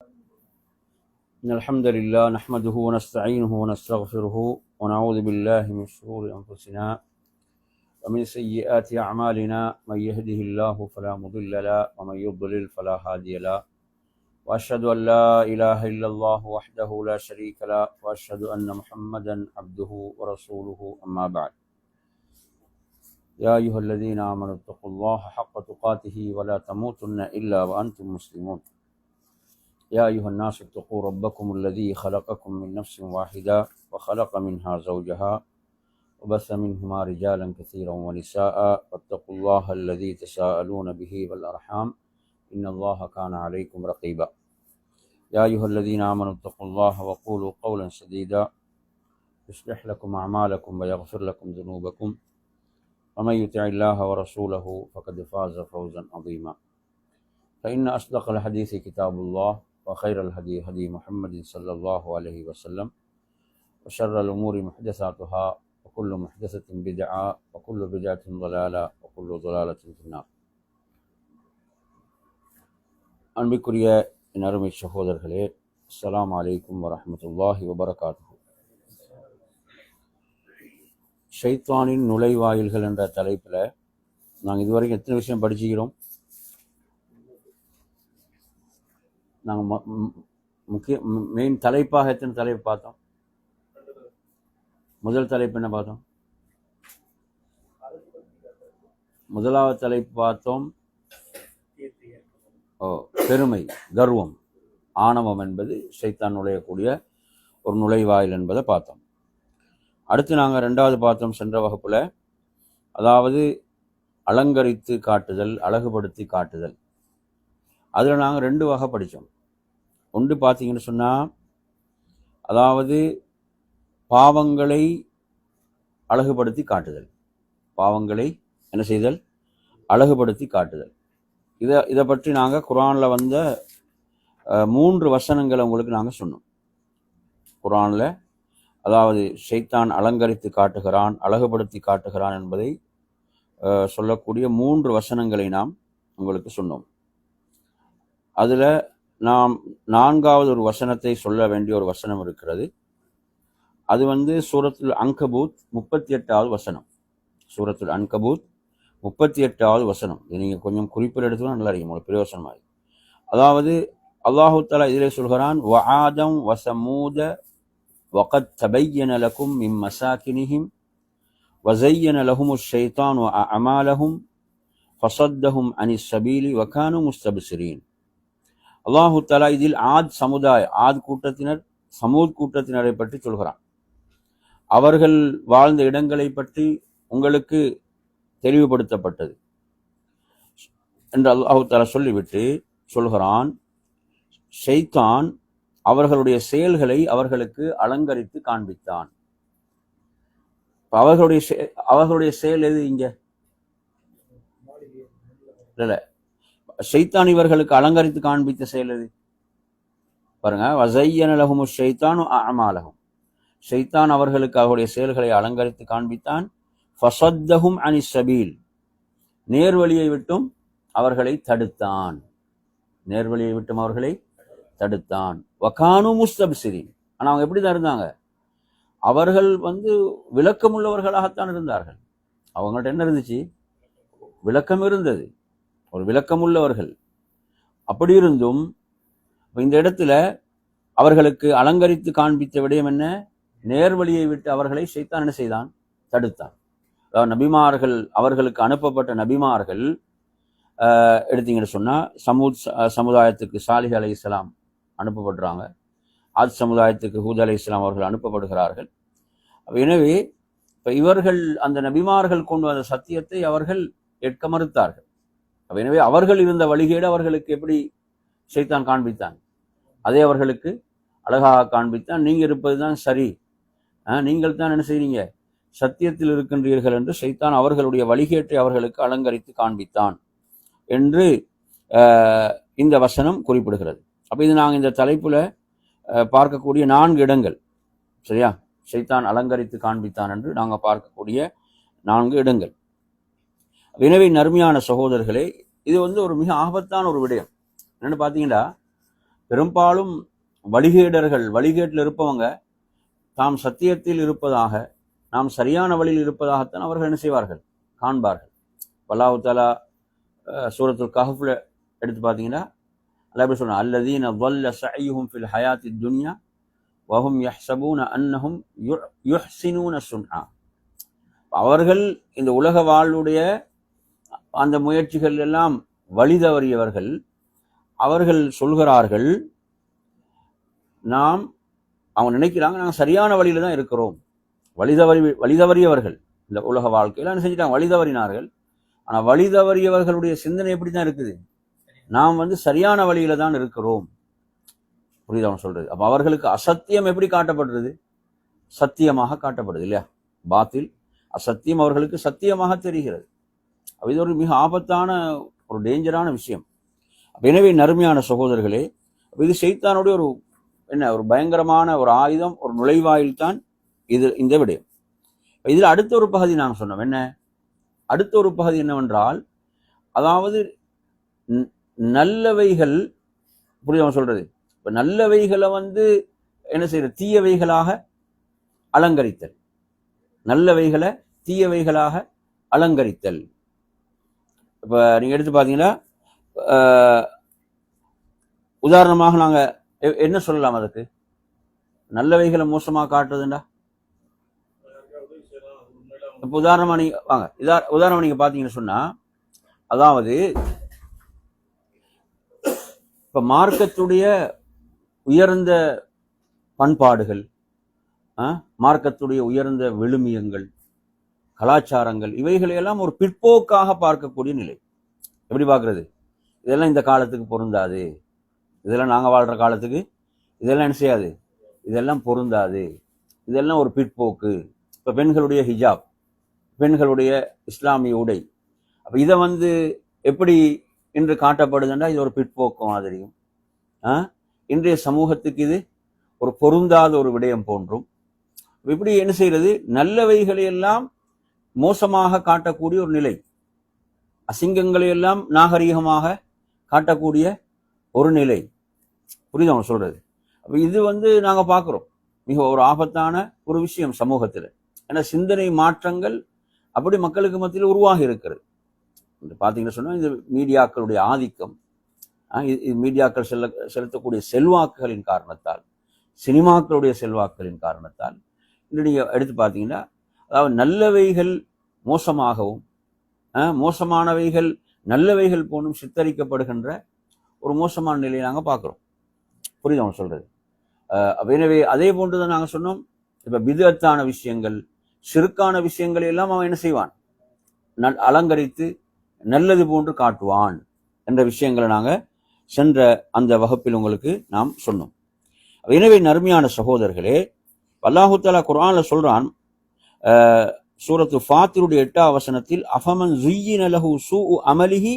إن الحمد لله نحمده ونستعينه ونستغفره ونعوذ بالله من شرور أنفسنا ومن سيئات أعمالنا. من يهده الله فلا مضل له ومن يضلل فلا هادي له. وأشهد أن لا إله إلا الله وحده لا شريك له وأشهد أن محمدا عبده ورسوله. أما بعد، يا أيها الذين آمنوا اتقوا الله حق تقاته ولا تموتن إلا وأنتم مسلمون. يا أيها الناس اتقوا ربكم الذي خلقكم من نفس واحدة وخلق منها زوجها وبث منهما رجالا كثيرا ونساء واتقوا الله الذي تساءلون به والأرحام إن الله كان عليكم رقيبا. يا أيها الذين آمنوا اتقوا الله وقولوا قولا سديدا يصلح لكم أعمالكم ويغفر لكم ذنوبكم ومن يطع الله ورسوله فقد فاز فوزا عظيما. فإن أصدق الحديث كتاب الله وخير الهدي هدي محمد صلى الله عليه وسلم وشر الأمور محدثاتها وكل محدثة بدعة وكل بدعة ضلالة وكل ضلالة في النار. அன்பிற்குரிய என் அருமை சகோதரர்களே, அஸ்ஸலாமு அலைக்கும் வரஹ்மத்துல்லாஹி வபரகாத்துஹு. ஷைத்தானின் நுழைவாயில்கள் என்ற தலைப்பில் நாங்கள் இதுவரைக்கும் எத்தனை விஷயம் படிச்சுக்கிறோம்? நாங்கள் மெயின் தலைப்பாக எத்தனை தலைப்பு பார்த்தோம்? முதல் தலைப்பு என்ன பார்த்தோம்? முதலாவது தலைப்பு பார்த்தோம் பெருமை, கர்வம், ஆணவம் என்பது ஷைத்தான் நுழையக்கூடிய ஒரு நுழைவாயில் என்பதை பார்த்தோம். அடுத்து நாங்கள் ரெண்டாவது பார்த்தோம் சென்ற வகுப்புல, அதாவது அலங்கரித்து காட்டுதல், அழகுபடுத்தி காட்டுதல். அதில் நாங்கள் ரெண்டு வகை படித்தோம். ஒன்று பார்த்தீங்கன்னு சொன்னால், அதாவது பாவங்களை அழகுபடுத்தி காட்டுதல், பாவங்களை என்ன செய்தல், அழகுபடுத்தி காட்டுதல். இதை பற்றி நாங்கள் குர்ஆனில் வந்த 3 வசனங்களை உங்களுக்கு நாங்கள் சொன்னோம். குர்ஆனில் அதாவது ஷைத்தான் அலங்கரித்து காட்டுகிறான், அழகுபடுத்தி காட்டுகிறான் என்பதை சொல்லக்கூடிய 3 வசனங்களை நாம் உங்களுக்கு சொன்னோம். அதில் நாம் 4வது ஒரு வசனத்தை சொல்ல வேண்டிய ஒரு வசனம் இருக்கிறது. அது சூரத்துல் அன்கபூத் 38வது வசனம். சூரத்துல் அன்கபூத் 38வது வசனம். இது நீங்கள் கொஞ்சம் குறிப்பில் எடுத்துக்கலாம், நல்லா இருக்கும், உங்களுக்கு பிரயோசனமாக. அதாவது அல்லாஹு தஆலா இதிலே சொல்கிறான், வஆதம் வசமூத வகத் தபையன லகும் மின் மசாகினிஹிம் வஸய்யன லஹுமுஷ் ஷைத்தானு அஅமாலஹும் ஃபஸத்தஹும் அனிஸ் ஸபீலி வகானு முஸ்தப்சிரீன். அல்லாஹு தஆலா இதில் ஆத் கூட்டத்தினர், சமூத் கூட்டத்தினரை பற்றி சொல்கிறான். அவர்கள் வாழ்ந்த இடங்களை பற்றி உங்களுக்கு தெளிவுபடுத்தப்பட்டது என்று அல்லாஹு தஆலா சொல்லிவிட்டு சொல்கிறான், ஷைத்தான் அவர்களுடைய செயல்களை அவர்களுக்கு அலங்கரித்து காண்பித்தான். அவர்களுடைய செயல் எது? இங்க இல்ல, ஷைத்தான் இவர்களுக்கு அலங்கரித்து காண்பித்த செயல் எது? பாருங்க, வஸய்யன லஹுமுஷ் ஷைத்தானு அஅமாலஹும். ஷைத்தான் அவர்களுக்கு அவருடைய செயல்களை அலங்கரித்து காண்பித்தான். ஃபஸத்தஹும் அனிஸ் ஸபீல், நேர்வழியை விட்டும் அவர்களை தடுத்தான். நேர்வழியை விட்டும் அவர்களை தடுத்தான். வகானு முஸ்தப்சிரீன், ஆனால் அவங்க எப்படி தான் இருந்தாங்க? அவர்கள் விளக்கமுள்ளவர்களாகத்தான் இருந்தார்கள். அவங்கள்ட்ட என்ன இருந்துச்சு? விளக்கம் இருந்தது, ஒரு விளக்கமுள்ளவர்கள். அப்படி இருந்தும் இந்த இடத்துல அவர்களுக்கு அலங்கரித்து காண்பித்த விடயம் என்ன? நேர்வழியை விட்டு அவர்களை ஷைத்தான் என்ன செய்தான்? தடுத்தான். அதாவது நபிமார்கள், அவர்களுக்கு அனுப்பப்பட்ட நபிமார்கள் எடுத்தீங்கன்னு சொன்னா, சமுதாயத்துக்கு சாலிஹ் அலைஹிஸ்ஸலாம் அனுப்பப்படுறாங்க. ஆத் சமுதாயத்துக்கு ஹூத் அலைஹிஸ்ஸலாம் அவர்கள் அனுப்பப்படுகிறார்கள். எனவே இப்ப இவர்கள் அந்த நபிமார்கள் கொண்டு வந்த சத்தியத்தை அவர்கள் ஏற்க மறுத்தார்கள். எனவே அவர்கள் இருந்த வழிகேடு அவர்களுக்கு எப்படி ஷைத்தான் காண்பித்தான்? அதே அவர்களுக்கு அழகாக காண்பித்தான். நீங்க இருப்பதுதான் சரி, நீங்கள் தான் என்ன செய்றீங்க, சத்தியத்தில் இருக்கின்றீர்கள் என்று ஷைத்தான் அவர்களுடைய வழிகேட்டை அவர்களுக்கு அலங்கரித்து காண்பித்தான் என்று இந்த வசனம் குறிப்பிடுகிறது. அப்ப இது நாங்கள் இந்த தலைப்புல பார்க்கக்கூடிய 4 இடங்கள், சரியா? ஷைத்தான் அலங்கரித்து காண்பித்தான் என்று நாங்கள் பார்க்கக்கூடிய 4 இடங்கள். எனவே நறுமையான சகோதரர்களே, இது ஒரு மிக ஆபத்தான ஒரு விடயம். என்னன்னு பார்த்தீங்கன்னா, பெரும்பாலும் வழிகேட்டில் இருப்பவங்க தாம் சத்தியத்தில் இருப்பதாக, நாம் சரியான வழியில் இருப்பதாகத்தான் அவர்கள் என்ன செய்வார்கள், காண்பார்கள். அல்லாஹ் தஆலா சூரத்துல் கஹ்ஃப்ல எடுத்து பார்த்தீங்கன்னா அல்லாஹ் எப்படி சொன்னா, அல்லதீன ضل سعيهم في الحياة الدنيا وهم يحسبون أنهم يحسنون صنعا. அவர்கள் இந்த உலக வாழ்வுடைய அந்த முயற்சிகள் எல்லாம் வழி தவறியவர்கள். அவர்கள் சொல்கிறார்கள், அவங்க நினைக்கிறாங்க நாங்கள் சரியான வழியில தான் இருக்கிறோம். வழி தவறியவர்கள் இந்த உலக வாழ்க்கையில என்ன செஞ்சிட்டாங்க, வழி தவறினார்கள். ஆனா வழி தவறியவர்களுடைய சிந்தனை எப்படி தான் இருக்குது, நாம் சரியான வழியில தான் இருக்கிறோம். புரியுது அவன் சொல்றது. அப்ப அவர்களுக்கு அசத்தியம் எப்படி காட்டப்படுறது, சத்தியமாக காட்டப்படுது இல்லையா. பாத்தில் அசத்தியம் அவர்களுக்கு சத்தியமாக தெரிகிறது. இது ஒரு மிக ஆபத்தான ஒரு டேஞ்சரான விஷயம். எனவே நறுமையான சகோதரர்களே, இது ஷைத்தானுடைய ஒரு பயங்கரமான ஒரு ஆயுதம், ஒரு நுழைவாயில் தான் இது இந்த விடயம். இதில் அடுத்த ஒரு பகுதி நாங்கள் சொன்னோம். என்ன அடுத்த ஒரு பகுதி என்னவென்றால், அதாவது நல்லவைகள், புரியுது சொல்றது, இப்ப நல்லவைகளை என்ன செய்யறது, தீயவைகளாக அலங்கரித்தல். நல்லவைகளை தீயவைகளாக அலங்கரித்தல். இப்ப நீங்க எடுத்து பாத்தீங்கன்னா, உதாரணமாக நாங்க என்ன சொல்லலாம், அதுக்கு நல்லவைகளை மோசமாக காட்டுறதுண்டா. இப்ப உதாரணமா நீங்க வாங்க, உதாரணமா நீங்க பாத்தீங்கன்னு சொன்னா, அதாவது இப்ப மார்க்கத்துடைய உயர்ந்த பண்பாடுகள், மார்க்கத்துடைய உயர்ந்த விழுமியங்கள், கலாச்சாரங்கள், இவைகளையெல்லாம் ஒரு பிற்போக்காக பார்க்கக்கூடிய நிலை. எப்படி பார்க்கறது, இதெல்லாம் இந்த காலத்துக்கு பொருந்தாது, இதெல்லாம் நாங்கள் வாழ்ற காலத்துக்கு இதெல்லாம் என்ன செய்யாது, இதெல்லாம் பொருந்தாது, இதெல்லாம் ஒரு பிற்போக்கு. இப்போ பெண்களுடைய ஹிஜாப், பெண்களுடைய இஸ்லாமிய உடை, அப்போ இதை எப்படி இன்று காட்டப்படுதுன்னா இது ஒரு பிற்போக்கு மாதிரியும், இன்றைய சமூகத்துக்கு இது ஒரு பொருந்தாத ஒரு விடயம் போன்றும். இப்படி என்ன செய்யறது, நல்லவைகளை எல்லாம் மோசமாக காட்டக்கூடிய ஒரு நிலை, அசிங்கங்களை எல்லாம் நாகரீகமாக காட்டக்கூடிய ஒரு நிலை. புரியுது அவங்க சொல்றது. அப்ப இது நாங்க பார்க்கிறோம், மிக ஒரு ஆபத்தான ஒரு விஷயம் சமூகத்தில். ஏன்னா சிந்தனை மாற்றங்கள் அப்படி மக்களுக்கு மத்தியில் உருவாகி இருக்கிறது. பார்த்தீங்கன்னா சொன்னா, இந்த மீடியாக்களுடைய ஆதிக்கம், மீடியாக்கள் செலுத்தக்கூடிய செல்வாக்குகளின் காரணத்தால், சினிமாக்களுடைய செல்வாக்குகளின் காரணத்தால் இன்று நீங்க எடுத்து பார்த்தீங்கன்னா, அதாவது நல்லவைகள் மோசமாகவும் மோசமானவைகள் நல்லவைகள் போன்றும் சித்தரிக்கப்படுகின்ற ஒரு மோசமான நிலையை நாங்க பார்க்கிறோம். புரியுது அவங்க சொல்றது. எனவே அதே போன்றுதான் நாங்க சொன்னோம், இப்ப பிதஅத்தான விஷயங்கள், ஷிர்கான விஷயங்களை எல்லாம் அவன் என்ன செய்வான், அலங்கரித்து நல்லது போன்று காட்டுவான் என்ற விஷயங்களை நாங்க சென்ற அந்த வகுப்பில் உங்களுக்கு நாம் சொன்னோம். எனவே நறுமையான சகோதரர்களே, அல்லாஹு தஆலா குர்ஆன்ல சொல்றான், சூரத்து ஃபாத்திருடைய 8வது வசனத்தில், அஃபமன் ஸுய்யின லஹு ஸூஉ அமலிஹி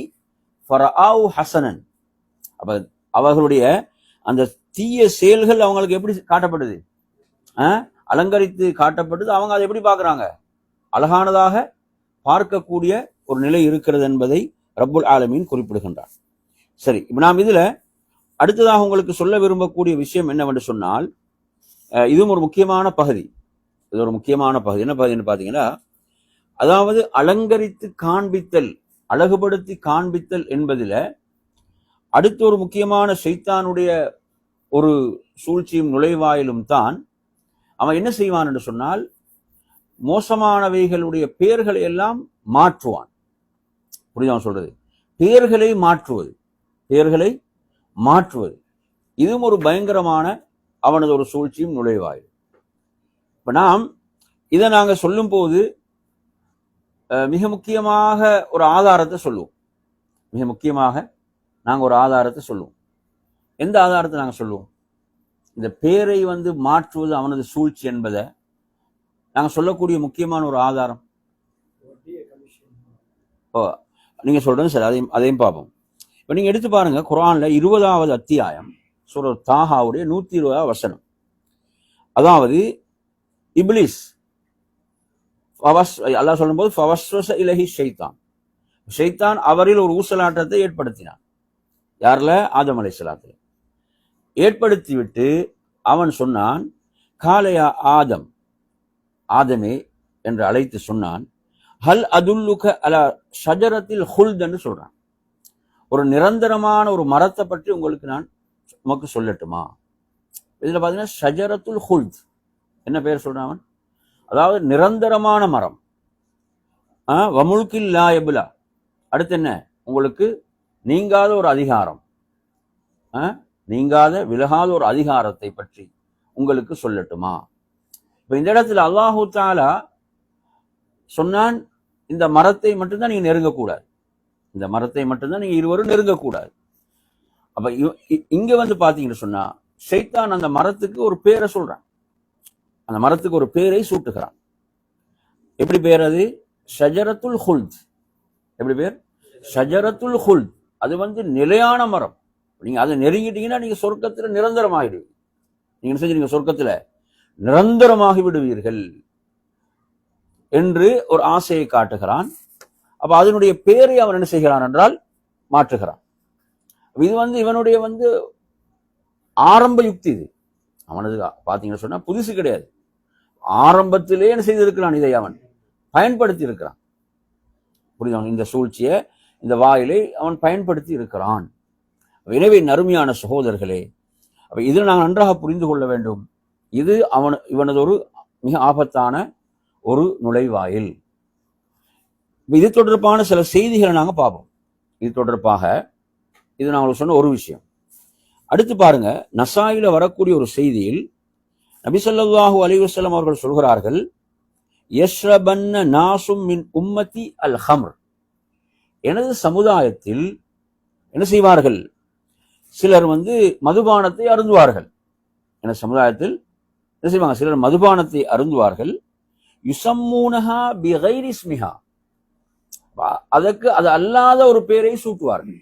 ஃபரஆஹு ஹஸனன். அப்ப அவர்களுடைய அந்த தீய செயல்கள் அவங்களுக்கு எப்படி காட்டப்படுது, அலங்கரித்து காட்டப்படுது. அவங்க அதை எப்படி பார்க்கறாங்க, அழகானதாக பார்க்கக்கூடிய ஒரு நிலை இருக்கிறது என்பதை ரப்புல் ஆலமீன் குறிப்பிடுகின்றார். சரி, இப்ப நாம் இதுல அடுத்ததாக உங்களுக்கு சொல்ல விரும்பக்கூடிய விஷயம் என்னவென்று சொன்னால், இதுவும் ஒரு முக்கியமான பகுதி. இது ஒரு முக்கியமான பகுதி. என்ன பகுதின்னு பாத்தீங்கன்னா, அதாவது அலங்கரித்து காண்பித்தல், அழகுபடுத்தி காண்பித்தல் என்பதில அடுத்த ஒரு முக்கியமான ஷைத்தானுடைய ஒரு சூழ்ச்சியும் நுழைவாயிலும் தான். அவன் என்ன செய்வான் என்று சொன்னால், மோசமானவைகளுடைய பெயர்களை எல்லாம் மாற்றுவான். புரியுது அவன் சொல்றது, பெயர்களை மாற்றுவது இதுவும் ஒரு பயங்கரமான அவனது ஒரு சூழ்ச்சியும் நுழைவாயில். இப்ப நாம் இதை நாங்க சொல்லும் போது மிக முக்கியமாக ஒரு ஆதாரத்தை சொல்லுவோம். மிக முக்கியமாக நாங்க ஒரு ஆதாரத்தை சொல்லுவோம். எந்த ஆதாரத்தை நாங்க சொல்லுவோம்? இந்த பேரை மாற்றுவது அவனது சூழ்ச்சி என்பதை நாங்க சொல்லக்கூடிய முக்கியமான ஒரு ஆதாரம். நீங்க சொல்றது சரி, அதையும் பார்ப்போம். இப்ப நீங்க எடுத்து பாருங்க, குர்ஆன்ல 20வது அத்தியாயம் சூரத் தாஹாவுடைய 120வது வசனம். அதாவது இப்லீஸ், அல்லாஹ் சொல்லும்போது ஃபவஸ்வஸ இலைஹி ஷைத்தான், ஷைத்தான் அவரில் ஒரு ஊசலாட்டத்தை ஏற்படுத்தினான். யார்ல? ஆதம் அலைஹிஸ்ஸலாத்துல. ஏற்படுத்திவிட்டு அவன் சொன்னான், காலையா ஆதம், ஆதமே என்று அழைத்து சொன்னான், ஹல் அதுல்லுக அலா ஷஜரத்தில் ஹுல்த் என்று சொல்றான். ஒரு நிரந்தரமான ஒரு மரத்தை பற்றி உங்களுக்கு நான் உமக்கு சொல்லட்டுமா? இதுல பாத்தீங்கன்னா ஷஜரத்துல் ஹுல்த் என்ன பேர் சொல்றான்? அதாவது நிரந்தரமான மரம். வமுல்கில் லா யபுலா, அடுத்து என்ன, உங்களுக்கு நீங்காத ஒரு அதிகாரம், நீங்காத விலகாத ஒரு அதிகாரத்தை பற்றி உங்களுக்கு சொல்லட்டுமா? இப்ப இந்த இடத்துல அல்லாஹு தஆலா சொன்னான், இந்த மரத்தை மட்டும்தான் நீங்க நெருங்கக்கூடாது, இந்த மரத்தை மட்டும்தான் நீங்க இருவரும் நெருங்கக்கூடாது. அப்ப இங்க வந்து பாத்தீங்கன்னு சொன்னா ஷைத்தான் அந்த மரத்துக்கு ஒரு பேரை சொல்றான், அந்த மரத்துக்கு ஒரு பேரை சூட்டுகிறான். எப்படி பேர் அது? ஷஜரத்துல் ஹுல்த். எப்படி பேர்? ஷஜரத்துல் ஹுல்த். அது வந்து நிலையான மரம். நீங்க அதை நெருங்கிட்டீங்கன்னா நீங்க சொர்க்கத்துல நிரந்தரமாகிடுவீங்க. நீங்க என்ன செஞ்சீங்க? சொர்க்கத்துல நிரந்தரமாகி விடுவீர்கள் என்று ஒரு ஆசையை காட்டுகிறான். அப்ப அதனுடைய பேரை அவன் என்ன செய்கிறான் என்றால் மாற்றுகிறான். இது வந்து இவனுடைய வந்து ஆரம்ப யுக்தி. இது அவனது பாத்தீங்கன்னு சொன்னா புதுசு கிடையாது. ஆரம்பத்திலே என்ன செய்திருக்கிறான், இதை அவன் பயன்படுத்தி இருக்கிறான். புரியுதா? இந்த சூழ்ச்சியை, இந்த வாயிலை அவன் பயன்படுத்தி இருக்கிறான். எனவே நறுமையான சகோதரர்களே, அப்ப இதில் நாங்கள் நன்றாக புரிந்து கொள்ள வேண்டும், இது இவனது ஒரு மிக ஆபத்தான ஒரு நுழைவாயில். இது தொடர்பான சில செய்திகளை நாங்க பார்ப்போம். இது தொடர்பாக இது நான் சொன்ன ஒரு விஷயம். அடுத்து பாருங்க, நசாயில வரக்கூடிய ஒரு செய்தியில் நபி ஸல்லல்லாஹு அலைஹி வஸல்லம் அவர்கள் சொல்கிறார்கள், யஷ்ரபன்ன நாசும் மின் உம்மதி அல் ஹம்ர், எனது சமுதாயத்தில் என்ன செய்வார்கள், சிலர் வந்து மதுபானத்தை அருந்துவார்கள். எனது சமுதாயத்தில் என்ன செய்வாங்க, சிலர் மதுபானத்தை அருந்துவார்கள். யுசம்மூனஹா பிகைரி இஸ்மிஹா, அதற்கு அது அல்லாத ஒரு பேரை சூட்டுவார்கள்.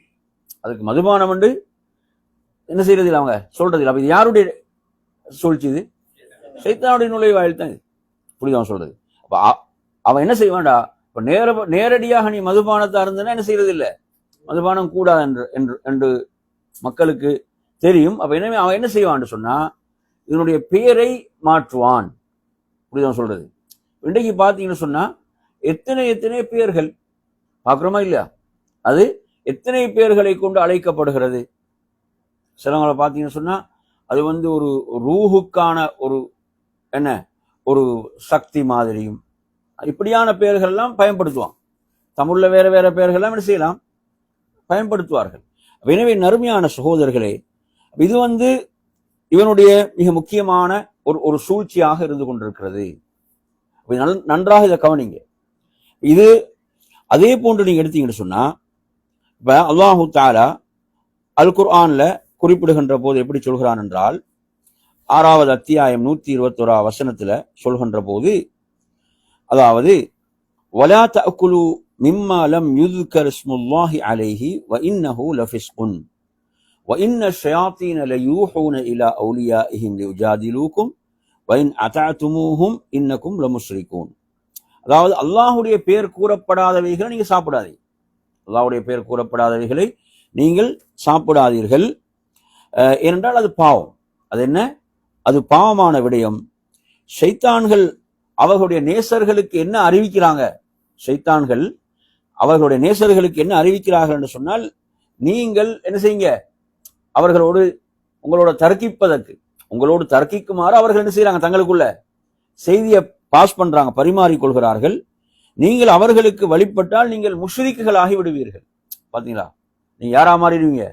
அதுக்கு மதுபானம் என்று என்ன செய்யறதில்லை, அவங்க சொல்றதில்லை. அப்ப இது யாருடைய சூழ்ச்சி? இது ஷைத்தானுடைய நுழைவாயில் தான். புரியுது அவன் சொல்றது? அப்ப அவன் என்ன செய்வான்டா, இப்ப நேரடியாக நீ மதுபானத்தை அருந்துனா என்ன செய்யறது இல்லை, மதுபானம் கூடாது என்று மக்களுக்கு தெரியும். அப்ப எனவே அவன் என்ன செய்வான்னு சொன்னா இதனுடைய பெயரை மாற்றுவான். புரியுது அவன் சொல்றது? இன்றைக்கு பாத்தீங்கன்னு சொன்னா எத்தனை பெயர்கள் பார்க்கிறோமா இல்லையா? அது எத்தனை பேர்களை கொண்டு அழைக்கப்படுகிறது. சிலவங்களை பார்த்தீங்கன்னு சொன்னா அது வந்து ஒரு ரூஹுக்கான ஒரு என்ன ஒரு சக்தி மாதிரியும் இப்படியான பெயர்கள் எல்லாம் பயன்படுத்துவான். தமிழ்ல வேற வேற பெயர்கள்லாம் என்ன செய்யலாம், பயன்படுத்துவார்கள். எனவே நறுமையான சகோதரர்களே, இது வந்து இவனுடைய மிக முக்கியமான ஒரு சூழ்ச்சியாக இருந்து கொண்டிருக்கிறது. நன்றாக இதை கவனிங்க. இது அதே போன்று நீங்க எடுத்தீங்கன்னு சொன்னா, இப்ப அல்லாஹு தஆலா அல் குர்ஆன்ல குறிப்பிடுகின்ற போது எப்படி சொல்கிறான் என்றால், 6வது அத்தியாயம் 121 வசனத்துல சொல்கின்ற போது, அதாவது வலா தஅகுலு மிம்மா லம் யுذ்கர் இஸ்முல்லாஹி அலைஹி வ இன்னஹு லஃபிஸ்குன் வ இன்ன ஷயாத்தீன லயூஹூன இலா அவுலியாஇஹிம் லியுஜாதிலூக்கும் வ இன் அதஅதுமூஹும் இன்னக்கும் லமுஷ்ரிகூன். அதாவது அல்லாஹ்வுடைய பெயர் கூறப்படாதவைகளை நீங்க சாப்பிடாதீங்க. அல்லாஹ்வுடைய பெயர் கூறப்படாதவைகளை நீங்கள் சாப்பிடாதீர்கள். ஏனென்றால் அது பாவம். அது என்ன? அது பாவமான விடயம். ஷைத்தான்கள் அவர்களுடைய நேசர்களுக்கு என்ன அறிவிக்கிறாங்க, ஷைத்தான்கள் அவர்களுடைய நேசர்களுக்கு என்ன அறிவிக்கிறார்கள் என்று சொன்னால், நீங்கள் என்ன செய்யுங்க, அவர்களோடு உங்களோட தர்க்கிப்பதற்கு, உங்களோடு தர்க்கிக்குமாறு அவர்கள் என்ன செய்யறாங்க, தங்களுக்குள்ள செய்தியை பாஸ் பண்றாங்க, பரிமாறிக்கொள்கிறார்கள். நீங்கள் அவர்களுக்கு வழிபட்டால் நீங்கள் முஷ்ரிக்குகள் ஆகி விடுவீர்கள். பாத்தீங்களா? நீங்க யாரா மாறிடுவீங்க,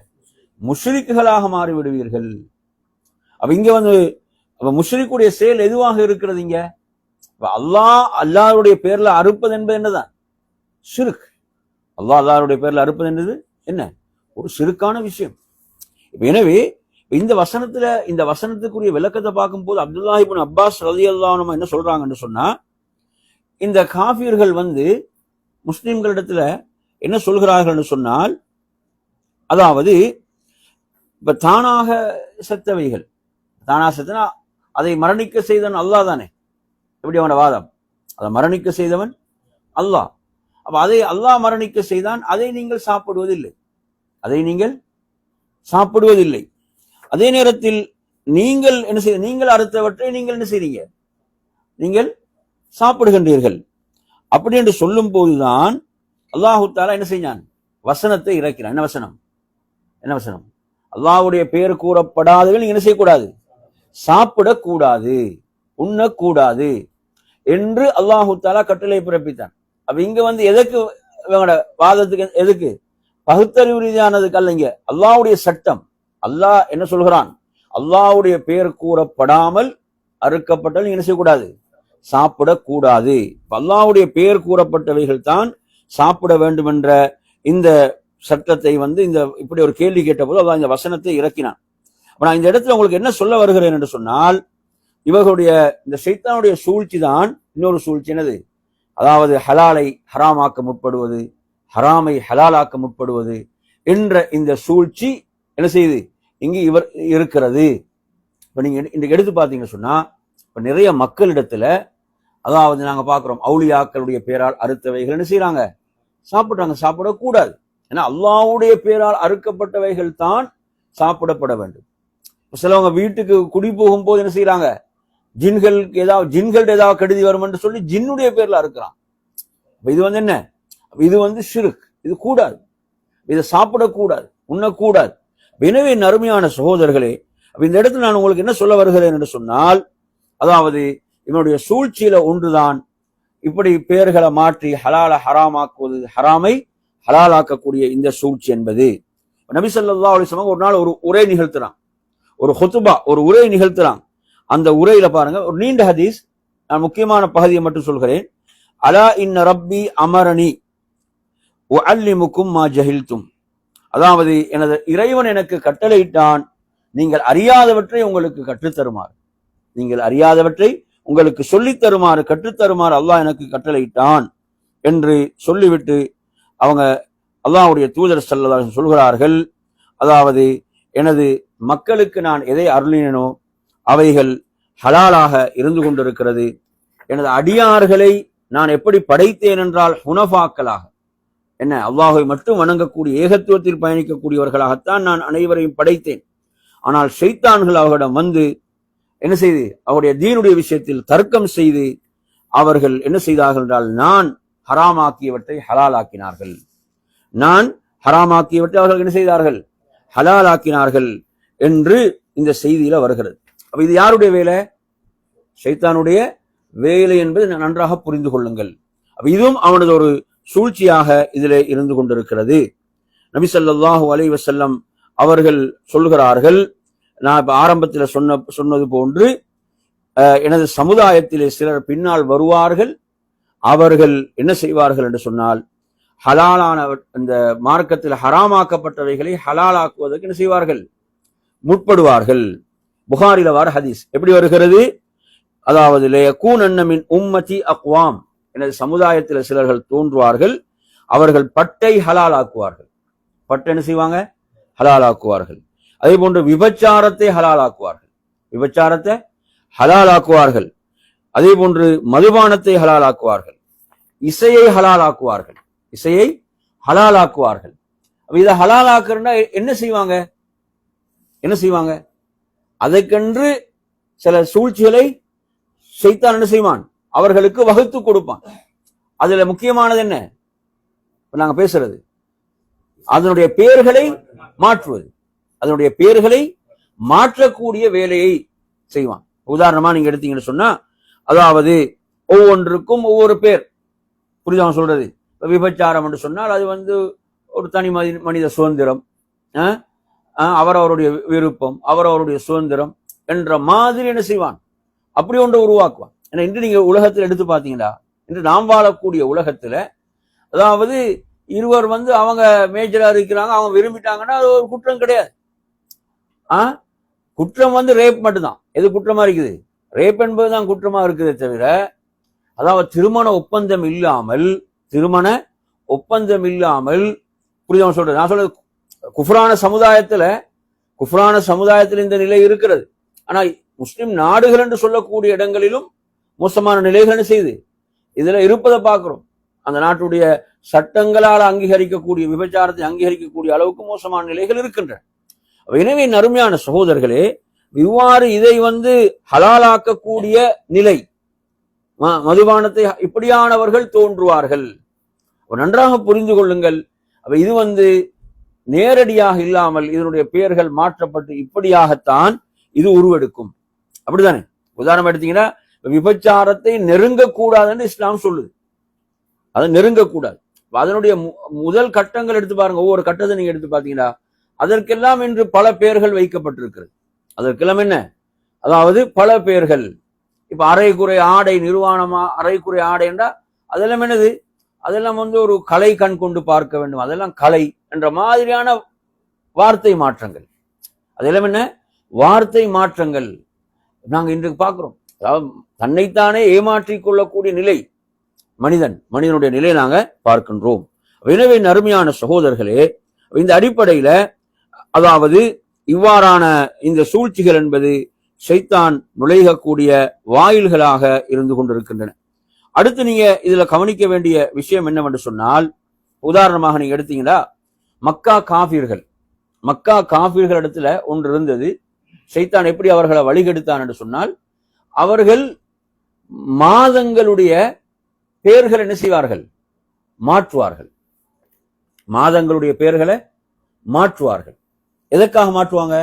முஷ்ரிக்குகளாக மாறி விடுவீர்கள். அப்ப இங்க வந்து முஷ்ரிக்குடைய செயல் எதுவாக இருக்கிறது? இங்க அல்லாஹ்வுடைய பேர்ல அறுப்பது என்பது என்னதான்? ஷிர்க். அல்லாஹ்வுடைய பேர்ல அறுப்பது என்பது என்ன? ஒரு ஷிர்கான விஷயம். எனவே இந்த வசனத்துக்குரிய விளக்கத்தை பார்க்கும் போது அப்துல்லாஹ் இப்னு அப்பாஸ் ரலியல்லாஹு அன்ஹு என்ன சொல்றாங்கன்னு சொன்னா, இந்த காஃபிர்கள் வந்து முஸ்லிம்களிடத்துல என்ன சொல்கிறார்கள் சொன்னால், அதாவது இப்ப தானாக செத்தவைகள், தானாக செத்தனா அதை மரணிக்க செய்தவன் அல்லாஹ் தானே. எப்படி அவனோட வாதம்? அதை மரணிக்க செய்தவன் அல்லாஹ். அப்ப அதை அல்லாஹ் மரணிக்க செய்தான், அதை நீங்கள் சாப்பிடுவதில்லை, அதை நீங்கள் சாப்பிடுவதில்லை. அதே நேரத்தில் நீங்கள் என்ன செய்ய, நீங்கள் அறுத்தவற்றை நீங்கள் என்ன செய்றீங்க, நீங்கள் சாப்பிடுகின்றீர்கள். அப்படி என்று சொல்லும் போதுதான் அல்லாஹு தஆலா என்ன செய்யான், வசனத்தை இறக்கிறான். என்ன வசனம், என்ன வசனம்? அல்லாஹ்வுடைய பெயர் கூறப்படாதவர்கள் நீங்க என்ன செய்யக்கூடாது, சாப்பிடக்கூடாது, உண்ணக்கூடாது என்று அல்லாஹு தஆலா கட்டளை பிறப்பித்தான். அப்ப இங்க வந்து எதுக்கு வாதத்துக்கு, எதுக்கு பகுத்தறிவு ரீதியானதுக்கு அல்ல, இங்க அல்லாஹ்வுடைய சட்டம். அல்லாஹ் என்ன சொல்கிறான், அல்லாஹ்வுடைய பெயர் கூறப்படாமல் அறுக்கப்பட்டால் நீங்க என்ன செய்யக்கூடாது, சாப்பிடக்கூடாது. அல்லாஹ்வுடைய பெயர் கூறப்பட்டவைகள் தான் சாப்பிட வேண்டும் என்ற இந்த சட்டத்தை வந்து இந்த இப்படி ஒரு கேள்வி கேட்ட போது அல்லாஹ் இந்த வசனத்தை இறக்கினான். நான் இந்த இடத்துல உங்களுக்கு என்ன சொல்ல வருகிறேன் என்று சொன்னால், இவர்களுடைய இந்த ஷைத்தானுடைய சூழ்ச்சி தான் இன்னொரு சூழ்ச்சி. என்னது? அதாவது ஹலாலை ஹராமாக்க முற்படுவது, ஹராமை ஹலாலாக்க முற்படுவது என்ற இந்த சூழ்ச்சி என்ன செய்யுது, இங்கு இவர் இருக்கிறது. இப்ப நீங்க இன்றைக்கு எடுத்து பார்த்தீங்கன்னு சொன்னா, இப்ப நிறைய மக்களிடத்துல அதாவது நாங்க பார்க்கிறோம், அவுலியாக்களுடைய பேரால் அறுத்தவைகள் என்ன செய்யறாங்க, சாப்பிடுறாங்க. சாப்பிடக்கூடாது. ஏன்னா அல்லாஹ்வுடைய பேரால் அறுக்கப்பட்டவைகள் தான் சாப்பிடப்பட வேண்டும். சிலவங்க வீட்டுக்கு குடி போகும்போது என்ன செய்யறாங்க, ஜின்கள் ஏதாவது கெடுதி வரும் என்று சொல்லி ஜின்னுடைய பேர்ல அறுக்கிறான். இது வந்து என்ன, இது வந்து ஷிர்க், இது கூடாது, இதை சாப்பிடக்கூடாது, உண்ணக்கூடாது. எனவே அருமையான சகோதரர்களே, இந்த இடத்துல நான் உங்களுக்கு என்ன சொல்ல வருகிறேன் என்று சொன்னால், அதாவது இவனுடைய சூழ்ச்சியில ஒன்றுதான் இப்படி பெயர்களை மாற்றி ஹலாலை ஹராமாக்குவது, ஹராமை ஹலாலாக்கக்கூடிய இந்த சூழ்ச்சி என்பது. நபி ஸல்லல்லாஹு அலைஹி வஸல்லம் ஒரு நாள் ஒரு உரை நிகழ்த்துறான், ஒரு ஹுத்பா, ஒரு உரை நிகழ்த்துறான். அந்த உரையில பாருங்க, ஒரு நீண்ட ஹதீஸ், நான் முக்கியமான பகுதியை மட்டும் சொல்கிறேன். அலா இன்ன ரப்பி அமரணி உஅல்லிமுக்கும் மா ஜஹில்தும். அதாவது எனது இறைவன் எனக்கு கட்டளையிட்டான், நீங்கள் அறியாதவற்றை உங்களுக்கு கற்றுத்தருமாறு, நீங்கள் அறியாதவற்றை உங்களுக்கு சொல்லித் தருமாறு, கற்றுத்தருமாறு அல்லாஹ் எனக்கு கட்டளையிட்டான் என்று சொல்லிவிட்டு அவங்க அல்லாஹ்வுடைய தூதர் ஸல்லல்லாஹு அலைஹி வஸல்லம் சொல்கிறார்கள், அதாவது எனது மக்களுக்கு நான் எதை அருளினேனோ அவைகள் ஹலாலாக இருந்து கொண்டிருக்கிறது. எனது அடியார்களை நான் எப்படி படைத்தேன் என்றால் ஹுனஃபாக்களாக, என்ன அல்லாஹை மட்டும் வணங்கக்கூடிய ஏகத்துவத்தில் பயணிக்கக்கூடியவர்களாகத்தான் நான் அனைவரையும் படைத்தேன். ஆனால் ஷைத்தான்கள் அவர்களிடம் வந்து என்ன செய்து, அவருடைய தீனுடைய விஷயத்தில் தர்க்கம் செய்து அவர்கள் என்ன செய்தார்கள் என்றால், நான் ஹராமாக்கியவற்றை ஹலாலாக்கினார்கள், நான் ஹராமாக்கியவற்றை அவர்கள் என்ன செய்தார்கள், ஹலாலாக்கினார்கள் என்று இந்த செய்தியில வருகிறது. அப்ப இது யாருடைய வேலை? ஷைத்தானுடைய வேலை என்பது நன்றாக புரிந்து கொள்ளுங்கள். அப்ப இதுவும் அவனது ஒரு சூழ்ச்சியாக இதிலே இருந்து கொண்டிருக்கிறது. நபி ஸல்லல்லாஹு அலைஹி வஸல்லம் அவர்கள் சொல்கிறார்கள், நான் இப்ப ஆரம்பத்தில் சொன்னது போன்று எனது சமுதாயத்திலே சிலர் பின்னால் வருவார்கள், அவர்கள் என்ன செய்வார்கள் என்று சொன்னால், ஹலாலான இந்த மார்க்கத்தில் ஹராமாக்கப்பட்டவைகளை ஹலாலாக்குவதற்கு என்ன செய்வார்கள், முற்படுவார்கள். புகாரில வர ஹதீஸ் எப்படி வருகிறது, அதாவது லயகூனன்ன மின் உம்மதி அக்வாம், எனது சமுதாயத்தில் சிலர்கள் தோன்றுவார்கள், அவர்கள் பட்டை ஹலாலாக்குவார்கள், பட்டை என்ன செய்வாங்க, ஹலாலாக்குவார்கள். அதே போன்று விபச்சாரத்தை ஹலாலாக்குவார்கள், விபச்சாரத்தை ஹலாலாக்குவார்கள். அதே போன்று மதுபானத்தை ஹலாலாக்குவார்கள், இசையை ஹலாலாக்குவார்கள், இசையை ஹலாலாக்குவார்கள். இதை ஹலாலாக்குறா என்ன செய்வாங்க, என்ன செய்வாங்க, அதற்கென்று சில சூழ்ச்சிகளை ஷைத்தான் என்ன செய்வான், அவர்களுக்கு வகுத்து கொடுப்பான். அதுல முக்கியமானது என்ன, நாங்க பேசுறது அதனுடைய பெயர்களை மாற்றுவது, அதனுடைய பெயர்களை மாற்றக்கூடிய வேலையை செய்வான். உதாரணமா நீங்க எடுத்தீங்கன்னு சொன்னா, அதாவது ஒவ்வொன்றுக்கும் ஒவ்வொரு பேர், புரியுதா சொல்றது. விபச்சாரம் என்று சொன்னால் அது வந்து ஒரு தனி மனித சுதந்திரம், அவரவருடைய விருப்பம், அவரவருடைய சுதந்திரம் என்ற மாதிரி என்ன செய்வான், அப்படி ஒன்று உருவாக்குவான். ஏன்னா இன்று நீங்க உலகத்தில் எடுத்து பார்த்தீங்கன்னா, இன்று நாம் வாழக்கூடிய உலகத்துல அதாவது இருவர் வந்து அவங்க மேஜரா இருக்கிறாங்க, அவங்க விரும்பிட்டாங்கன்னா அது ஒரு குற்றம் கிடையாது. குற்றம் வந்து ரேப் மட்டும்தான். எது குற்றமா இருக்குது, ரேப் என்பதுதான் குற்றமா இருக்குதே தவிர, அதாவது திருமண ஒப்பந்தம் இல்லாமல், திருமண ஒப்பந்தம் இல்லாமல், புரியுதா சொல்றது. நான் சொல்றது குஃப்ரான சமுதாயத்தில் இந்த நிலை இருக்கிறது. ஆனா முஸ்லிம் நாடுகள் என்று சொல்லக்கூடிய இடங்களிலும் மோசமான நிலைகள் செய்து இதுல இருப்பதை பார்க்கிறோம். அந்த நாட்டுடைய சட்டங்களால் அங்கீகரிக்கக்கூடிய விபச்சாரத்தை அங்கீகரிக்கக்கூடிய அளவுக்கு மோசமான நிலைகள் இருக்கின்றன. எனவே அருமையான சகோதரர்களே, இவ்வாறு இதை ஹலாலாக்கக்கூடிய நிலை, மதுபானத்தை இப்படியானவர்கள் தோன்றுவார்கள். நன்றாக புரிந்து கொள்ளுங்கள். அப்ப இது நேரடியாக இல்லாமல் இதனுடைய பெயர்கள் மாற்றப்பட்டு இப்படியாகத்தான் இது உருவெடுக்கும். அப்படித்தானே? உதாரணம் எடுத்தீங்கன்னா, விபச்சாரத்தை நெருங்கக்கூடாதுன்னு இஸ்லாம் சொல்லுது. அதை நெருங்கக்கூடாது. அதனுடைய முதல் கட்டங்கள் எடுத்து பாருங்க. ஒவ்வொரு கட்டத்தை நீங்க எடுத்து பாத்தீங்கன்னா அதற்கெல்லாம் இன்று பல பெயர்கள் வைக்கப்பட்டிருக்கிறது. அதற்கெல்லாம் என்ன, அதாவது பல பெயர்கள். இப்ப அரைக்குறை ஆடை நிர்வாணமா, அரைக்குறை ஆடை என்றா அதெல்லாம் என்னது, அதெல்லாம் ஒரு கலை கண் கொண்டு பார்க்க வேண்டும், அதெல்லாம் கலை என்ற மாதிரியான வார்த்தை மாற்றங்கள். அதெல்லாம் என்ன, வார்த்தை மாற்றங்கள் நாங்க இன்றைக்கு பார்க்கிறோம். அதாவது தன்னைத்தானே ஏமாற்றிக் கொள்ளக்கூடிய நிலை மனிதனுடைய நிலையை நாங்க பார்க்கின்றோம். எனவே அருமையான சகோதரர்களே, இந்த அடிப்படையில அதாவது இவ்வாறான இந்த சூழ்ச்சிகள் என்பது ஷைத்தான் நுழையக்கூடிய வாயில்களாக இருந்து கொண்டிருக்கின்றன. அடுத்து நீங்க இதுல கவனிக்க வேண்டிய விஷயம் என்னவென்று சொன்னால், உதாரணமாக நீங்க எடுத்தீங்கன்னா மக்கா காஃபிர்கள் இடத்துல ஒன்று இருந்தது. ஷைத்தான் எப்படி அவர்களை வழிகெடுத்தான் என்று சொன்னால், அவர்கள் மாதங்களுடைய பெயர்கள் என்ன செய்வார்கள், மாற்றுவார்கள். மாதங்களுடைய பெயர்களை மாற்றுவார்கள். எதற்காக மாற்றுவாங்க?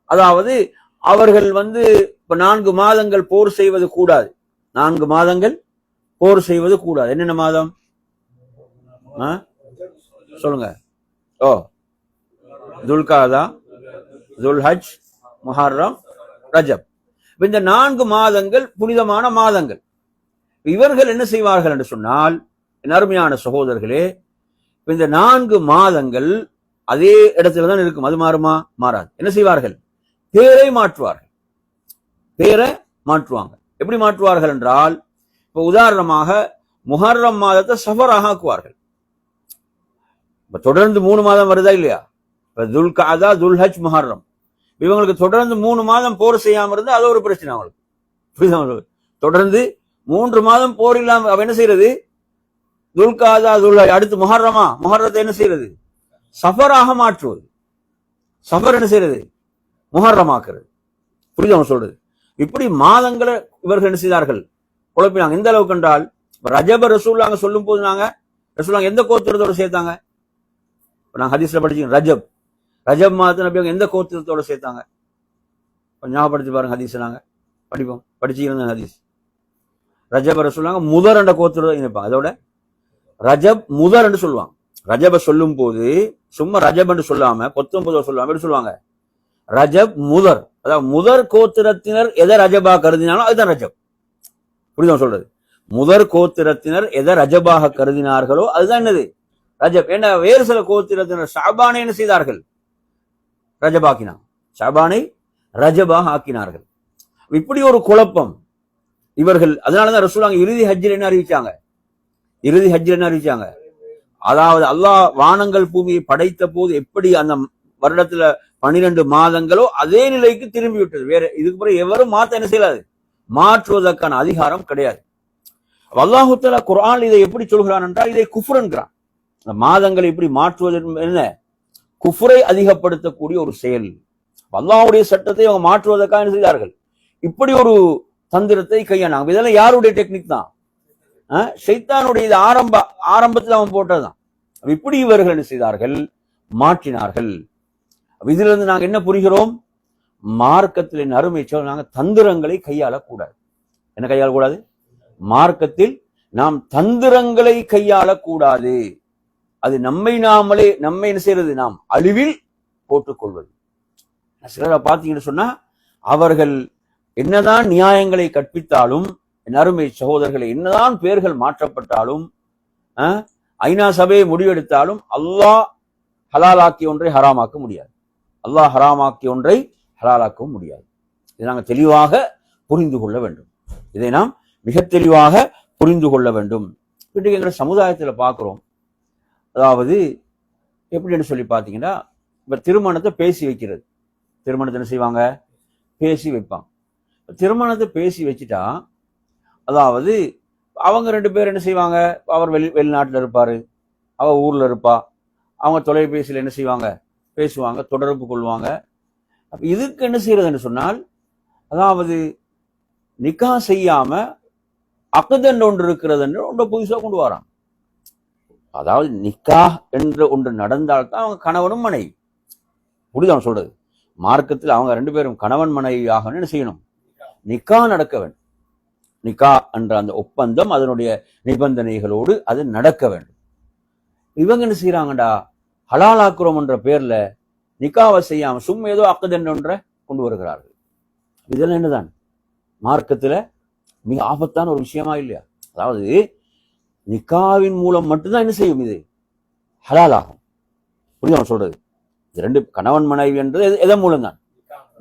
அதாவது அவர்கள் இப்ப 4 மாதங்கள் போர் செய்வது கூடாது. 4 மாதங்கள் போர் செய்வது கூடாது. என்னென்ன மாதம் சொல்லுங்க? துல்காதா, துல்ஹஜ், முஹர்ரம், ரஜப். இந்த 4 மாதங்கள் புனிதமான மாதங்கள். இவர்கள் என்ன செய்வார்கள் என்று சொன்னால், அருமையான சகோதரர்களே, இந்த 4 மாதங்கள் அதே இடத்துல தான் இருக்கும். அது மாறுமா? மாறாது. என்ன செய்வார்கள்? பேரை மாற்றுவாங்க. எப்படி மாற்றுவார்கள் என்றால், இப்ப உதாரணமாக முஹர்ரம் மாதத்தை சஃபராக ஆக்குவார்கள். இப்ப தொடர்ந்து 3 மாதம் வருதா இல்லையா? இப்ப துல்காதா, துல்ஹஜ், முஹர்ரம், இவங்களுக்கு தொடர்ந்து 3 மாதம் போர் செய்யாம இருந்தா அது ஒரு பிரச்சனை அவங்களுக்கு. தொடர்ந்து 3 மாதம் போர் இல்லாம அவ என்ன செய்யறது? துல்காதா, துல்ஹஜ், அடுத்து முஹர்ரத்தை என்ன செய்யறது? சஃபராக மாற்றுவது. சஃபர் என்ன செய்யறது? முஹர்ரமாக்குறது. புரியுது அவன் சொல்றது? இப்படி மாதங்களை இவர்கள் என்ன செய்தார்கள்? குழப்பினாங்க. எந்த அளவுக்கு என்றால், ரஜப ரசூலுல்லாஹ் சொல்லும் போது ரசூலுல்லாஹ் எந்த கோத்திரத்தோட சேர்த்தாங்க? நாங்க ஹதீஸ்ல படிச்சோம். ரஜப் மாதத்தை நபி எந்த கோத்திரத்தோட சேர்த்தாங்க? ஞாபகப்படுத்தி பாருங்க. ஹதீஸ் நாங்க படிச்சுக்கிறோம். ஹதீஸ் ரஜப ரசூலுல்லாஹ் முதர் என்ற கோத்திரத்தை இணைப்பாங்க. அதோட ரஜப் முதர் என்று சொல்லுவாங்க. ரஜப சொல்லும் போது சும்மா ரஜப் என்று சொல்லாம 19 சொல்லுவாங்க. எப்படி சொல்லுவாங்க? ரஜப் முதர். அதாவது முதற் கோத்திரத்தினர் எதை ரஜபா கருதினாலும் அதுதான் ரஜப். புரியுதா சொல்றது? முதற் கோத்திரத்தினர் எதை ரஜபாக கருதினார்களோ அதுதான் என்னது? ரஜப். என்ன, வேறு சில கோத்திரத்தினர் ஷாபானை என்ன செய்தார்கள்? ரஜபாக்கினாங்க. ஷாபானை ரஜபாக ஆக்கினார்கள். இப்படி ஒரு குழப்பம் இவர்கள். அதனாலதான் ரசூலுல்லாஹ் இறுதி ஹஜ்ஜில் என்ன அறிவிச்சாங்க? அதாவது அல்லாஹ் வானங்கள் பூமியை படைத்த போது எப்படி அந்த வருடத்துல 12 மாதங்களோ அதே நிலைக்கு திரும்பி விட்டது. வேற இதுக்கு பிறகு எவரும் என்ன செய்யலாது? மாற்றுவதற்கான அதிகாரம் கிடையாது. அல்லாஹு தஆலா குர்ஆன் இதை எப்படி சொல்கிறான் என்றால், இதை குஃப்ர் என்கிறான். மாதங்களை இப்படி மாற்றுவது என்ன? குஃப்ரை அதிகப்படுத்தக்கூடிய ஒரு செயல். அல்லாஹ்வுடைய சட்டத்தை அவங்க மாற்றுவதற்காக என்ன செய்தார்கள்? இப்படி ஒரு தந்திரத்தை கையாண்டாங்க. இதெல்லாம் யாருடைய டெக்னிக் தான்? ஷைத்தானுடைய. இது ஆரம்பத்தில் அவன் போட்டதுதான். இப்படி இவர்கள் என்ன செய்தார்கள்? மாற்றினார்கள். இதுல இருந்து நாங்க என்ன புரிகிறோம்? மார்க்கத்தில் அருமை சொல், நாங்க தந்திரங்களை கையாளக்கூடாது. என்ன கையாளக்கூடாது? மார்க்கத்தில் நாம் தந்திரங்களை கையாளக்கூடாது. அது நம்மை என்ன செய்யறது? நாம் அழிவில் போட்டுக்கொள்வது. சிலரை பார்த்தீங்கன்னு சொன்னா, அவர்கள் என்னதான் நியாயங்களை கற்பித்தாலும், அருமை சகோதரர்களை, என்னதான் பெயர்கள் மாற்றப்பட்டாலும், ஐநா சபையை முடிவெடுத்தாலும், அல்லாஹ் ஹலாலாக்கி ஒன்றை ஹராமாக்க முடியாது. அல்லாஹ் ஹராமாக்கி ஒன்றை ஹலாலாக்கவும் முடியாது. இதை நாங்கள் தெளிவாக புரிந்து கொள்ள வேண்டும். இதை நாம் மிக தெளிவாக புரிந்து கொள்ள வேண்டும். இன்றைக்கு எங்கள் சமுதாயத்தில் பார்க்கிறோம். அதாவது எப்படின்னு சொல்லி பார்த்தீங்கன்னா, இப்ப திருமணத்தை பேசி வைக்கிறது. திருமணத்தை என்ன செய்வாங்க? பேசி வைப்பாங்க. திருமணத்தை பேசி வச்சுட்டா, அதாவது அவங்க 2 பேர் என்ன செய்வாங்க? அவர் வெளிநாட்டில் இருப்பாரு, அவ ஊர்ல இருப்பா. அவங்க தொலைபேசியில் என்ன செய்வாங்க? பேசுவாங்க, தொடர்பு கொள்வாங்க. அப்ப இதுக்கு என்ன செய்யறதுன்னு சொன்னால், அதாவது நிக்கா செய்யாம அக்தன் ஒன்று இருக்கிறது என்று ஒன்றை புதுசா கொண்டு வரான். அதாவது நிக்கா என்று ஒன்று நடந்தால்தான் அவங்க கணவனும் மனைவி. புரியுது சொல்றது? மார்க்கத்தில் அவங்க 2 பேரும் கணவன் மனைவியாக என்ன செய்யணும்? நிக்கா நடக்க வேண்டும். நிக்கா என்ற அந்த ஒப்பந்தம் அதனுடைய நிபந்தனைகளோடு அது நடக்க வேண்டும். இவங்க என்ன செய்யறாங்கடா, ஹலாலாக்குறோம் என்ற பேர்ல நிக்காவை செய்யாம சும்மா ஏதோ அக்தன் ஒன்றை கொண்டு வருகிறார்கள். இதெல்லாம் என்னதான் மார்க்கத்துல மிக ஆபத்தான ஒரு விஷயமா இல்லையா? அதாவது நிக்காவின் மூலம் மட்டும்தான் என்ன செய்யும், இது ஹலாலாகும். புரியுது சொல்றது? இது 2 கணவன் மனைவி என்றது எதன் மூலம் தான்?